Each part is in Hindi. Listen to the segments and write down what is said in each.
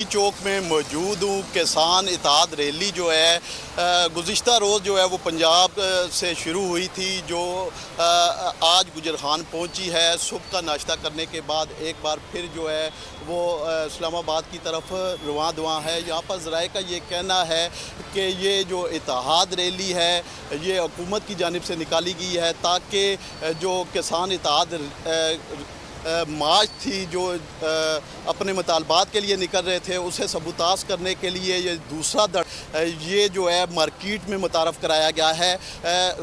चौक में मौजूद हूँ। किसान इत्तेहाद रैली जो है गुज़िश्ता रोज़ जो है वो पंजाब से शुरू हुई थी, जो आज गुजरखान पहुँची है। सुबह का नाश्ता करने के बाद एक बार फिर जो है वो इस्लामाबाद की तरफ रवां दवां है। यहाँ पर ज़राए का ये कहना है कि ये जो इत्तेहाद रैली है ये हुकूमत की जानिब से निकाली गई है ताकि जो किसान इत्तेहाद मार्च थी जो अपने मुतालबात के लिए निकल रहे थे उसे सबूताज करने के लिए ये दूसरा दड़ ये जो है मार्केट में मुतारफ़ कराया गया है।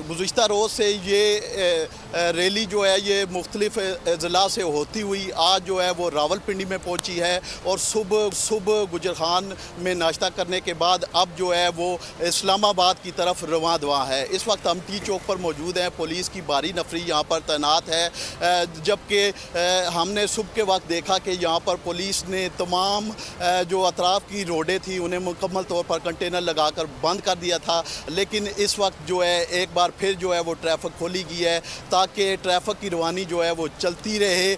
गुज़िश्ता रोज़ से ये रैली जो है ये मुख्तलिफ़ ज़िला से होती हुई आज जो है वो रावलपिंडी में पहुंची है और सुबह गुजरखान में नाश्ता करने के बाद अब जो है वो इस्लामाबाद की तरफ रवां दवां है। इस वक्त हम टी चौक पर मौजूद हैं। पुलिस की भारी नफरी यहाँ पर तैनात है, जबकि हमने सुबह के वक्त देखा कि यहाँ पर पुलिस ने तमाम जो अतराफ़ की रोडें थी उन्हें मुकम्मल तौर पर कंटेनर लगाकर बंद कर दिया था, लेकिन इस वक्त जो है एक बार फिर जो है वो ट्रैफिक खोली गई है ताकि ट्रैफिक की रवानी जो है वो चलती रहे।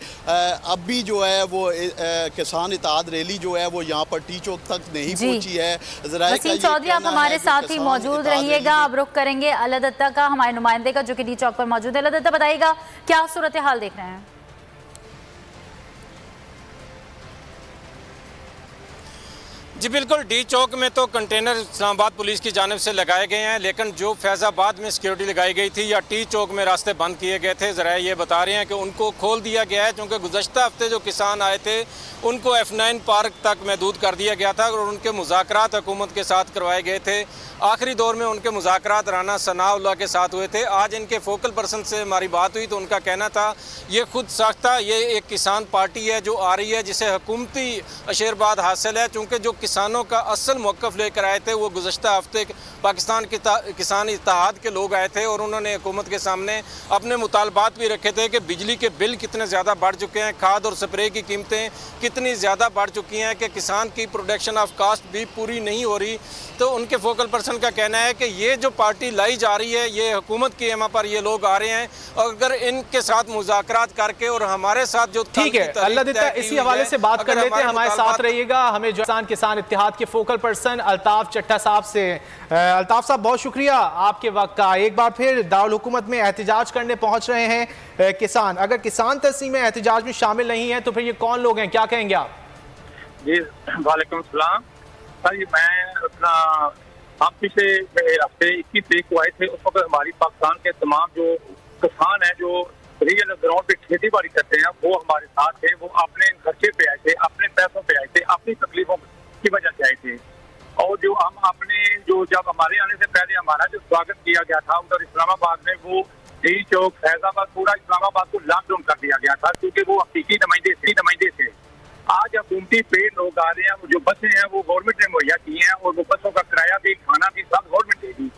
अब भी जो है वो किसान इत्तेहाद रैली जो है वो यहाँ पर टी चौक तक नहीं पहुँची है। वसीम चौधरी आप हमारे साथ ही मौजूद रहिएगा। अब रुख करेंगे अल्लाह दत्ता का, हमारे नुमाइंदे का, जो कि टी चौक पर मौजूद है। अल्लाह दत्ता बताइएगा क्या सूरत हाल देख रहे हैं? जी बिल्कुल, डी चौक में तो कंटेनर इस्लामाबाद पुलिस की जानिब से लगाए गए हैं, लेकिन जो फैज़ाबाद में सिक्योरिटी लगाई गई थी या टी चौक में रास्ते बंद किए गए थे, ज़रा ये बता रहे हैं कि उनको खोल दिया गया है, क्योंकि गुज़श्ता हफ्ते जो किसान आए थे उनको F9 पार्क तक महदूद कर दिया गया था और उनके मुज़ाकरात हुकूमत के साथ करवाए गए थे। आखिरी दौर में उनके मुज़ाकरात राना सनाउल्लाह के साथ हुए थे। आज इनके फोकल पर्सन से हमारी बात हुई तो उनका कहना था ये खुद साख्ता ये एक किसान पार्टी है जो आ रही है जिसे हुकूमती अशरबाद हासिल है, चूँकि जो किसानों का असल मौक़िफ़ लेकर आए थे वो गुज़श्ता हफ्ते पाकिस्तान के किसान इत्तेहाद के लोग आए थे और उन्होंने हुकूमत के सामने अपने मुतालबात भी रखे थे कि बिजली के बिल कितने ज़्यादा बढ़ चुके हैं, खाद और स्प्रे की कीमतें कितनी ज़्यादा बढ़ चुकी हैं कि किसान की प्रोडक्शन ऑफ कास्ट भी पूरी नहीं हो रही। तो उनके फोकल पर्सन का कहना है कि ये जो पार्टी लाई जा रही है ये हुकूमत की एमा पर ये लोग आ रहे हैं और अगर इनके साथ मुज़ाकरात करके और हमारे साथ जो ठीक है अल्लाह देता इसी हवाले से बात कर लेते हैं। हमारे साथ रहिएगा। हमें जो किसान इत्तेहाद के फोकल पर्सन अल्ताफ चट्टा साहब से। अल्ताफ साहब बहुत शुक्रिया आपके वक्त का। एक बार फिर दारुल हुकूमत में एहतजाज करने पहुंच रहे हैं किसान। अगर किसान तंजीमें एहतजाज में शामिल नहीं है तो फिर ये कौन लोग हैं, क्या कहेंगे आप? जी वालेकुम सलाम सर, मैं अपना हम पिछले हफ्ते 21 तारीख को आए थे। उस वक्त हमारी पाकिस्तान के तमाम जो किसान हैं जो रीजनल ग्राउंड पे खेती बाड़ी करते हैं वो हमारे साथ थे। वो अपने खर्चे पे आए थे, अपने पैसों पे आए थे, अपनी तकलीफों की वजह से आए थे। और जो हम अपने जो जब हमारे आने से पहले हमारा जो स्वागत किया गया था उधर इस्लामाबाद में, वो डी चौक फैजाबाद पूरा इस्लामाबाद को लॉकडाउन कर दिया गया था क्योंकि वो हकीकी नुमाइंदे थे। आज हुकूमती पेड़ लोग आ रहे हैं, जो बसें हैं वो गवर्नमेंट ने मुहैया की हैं और वो बसों का किराया भी खाना भी सब गवर्नमेंट देगी।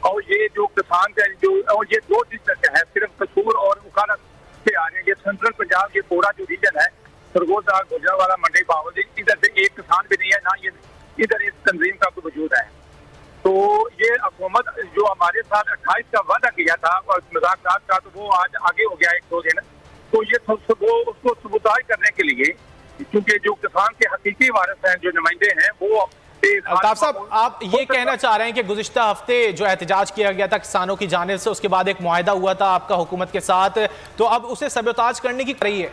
और ये जो किसान का जो और ये दो डिस्ट्रिक्ट है सिर्फ कसूर और उकाला से आ रहे हैं। ये सेंट्रल पंजाब ये पूरा जो रीजन है सरगोदा गुजरावाला मंडी बावल इधर से एक किसान भी नहीं है, ना ये इधर इस तंजीम का कोई वजूद है। तो ये हुकूमत जो हमारे साथ 28 का वादा किया था और मुज़ाकरात का, तो वो आज आगे हो गया 1-2 दिन। तो ये वो उसको सबूताज करने के लिए, क्योंकि जो किसान के हकीकी वारिस हैं जो नुमाइंदे हैं वो। अल्ताफ साहब आप ये कहना चाह रहे हैं कि गुज़िश्ता हफ्ते जो एहतजाज किया गया था किसानों की जानिब से, उसके बाद एक मुआहदा हुआ था आपका हुकूमत के साथ, तो अब उसे सबूताज करने की रही है?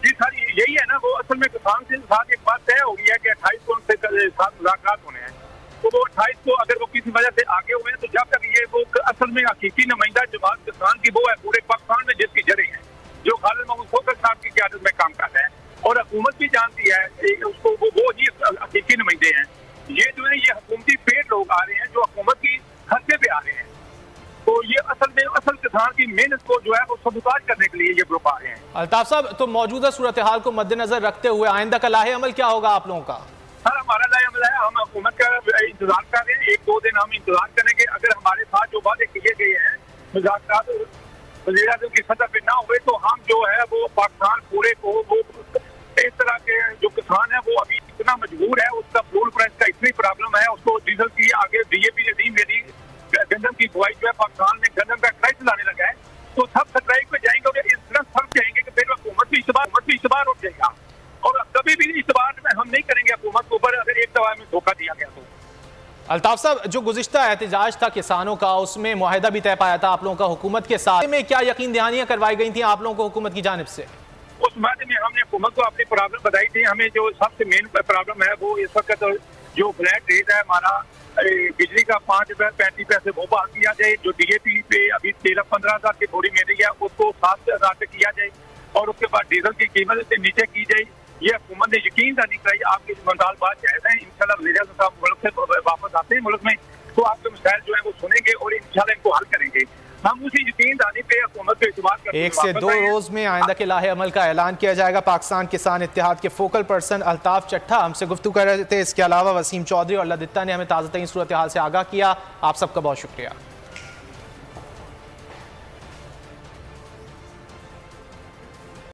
जी सर यही है ना, वो असल में किसान के साथ एक बात तय हो गई है कि 28 को उनसे साथ मुलाकात होने हैं। तो वो 28 को अगर वो किसी वजह से आगे हुए हैं तो जब तक ये वो असल में हकीकी नुमाइंदा जमात किसान की वो है पूरे पाकिस्तान में जिसकी जड़ें हैं, जो खालिद महमूद खोखर साहब की क़यादत में काम कर रहे हैं और हुकूमत भी जानती है उसको, वो ही हकीकी नुमाइंदे हैं। ये जो है ये हुकूमती पेड़ लोग आ रहे हैं जो हुकूमत की खर्चे पे आ रहे हैं। तो ये असल में असल किसान की मेहनत को जो है वो सबूताज करने के लिए ये ग्रुप आ रहे हैं। अल्ताफ साहब तो मौजूदा सूरत हाल को मद्देनजर रखते हुए आइंदा का लाहे अमल क्या होगा आप लोगों का? सर हमारा लाहे अमल है, हम हुकूमत का इंतजार कर रहे हैं। 1-2 दिन हम इंतजार करेंगे। अगर हमारे साथ जो वादे किए गए हैं मुज़ाकरात वज़ीर आज़म की सतह पे ना हुए तो हम जो है वो पाकिस्तान पूरे को वो इस तरह के जो किसान है वो अभी इतना मजबूर है, उसका फ्यूल प्राइस का इतनी प्रॉब्लम है, उसको डीजल की आगे DAP ने दी मेरी गंदम की बुआई जो है पाकिस्तान में गंदम का क्राइसिस लाने लगा है। तो सब स्ट्राइक पे जाएंगे और इस तरह सब कहेंगे कि फिर हुकूमत भी इस बार उठ जाएगा और कभी भी इस बार हम नहीं करेंगे हुकूमत के ऊपर। अगर धोखा दिया गया। तो अल्ताफ साहब, जो गुज़िश्ता एहतजाज था किसानों का, उसमें मुआहिदा भी तय पाया था आप लोगों का हुकूमत के साथ में, क्या यकीन दहानियां करवाई गई थी आप लोगों को हुकूमत की जानिब से? उस मामले में हमने हुकूमत को अपनी प्रॉब्लम बताई थी। हमें जो सबसे मेन प्रॉब्लम है वो इस वक्त जो फ्लैट रेट है हमारा, बिजली का 5 रुपए 35 पैसे वो बहाल किया जाए, जो DAP पे अभी 13-15 की थोड़ी मिल रही है उसको 7,000 पे किया जाए, और उसके बाद डीजल की कीमत से नीचे की जाए। ये हुकूमत ने यकीन नहीं कराई। आपकी मंदाल बात जायज है, इंशाल्लाह वज़ीर साहब मुल्क से वापस आते हैं मुल्क में तो आपके मसाइल जो है वो सुनेंगे और इंशाल्लाह इनको हल करेंगे। हम उसी यकीन दानी पे हुकूमत पे इत्मीनान करते हैं। 1 से 2 रोज में आइंदा के लाहे अमल का ऐलान किया जाएगा। पाकिस्तान किसान इत्तेहाद के फोकल पर्सन अल्ताफ चट्टा हमसे गुफ्तगू कर रहे थे। इसके अलावा वसीम चौधरी और लदित्ता ने हमें ताज़ा तरीन सूरत हाल से आगाह किया। आप सबका बहुत शुक्रिया।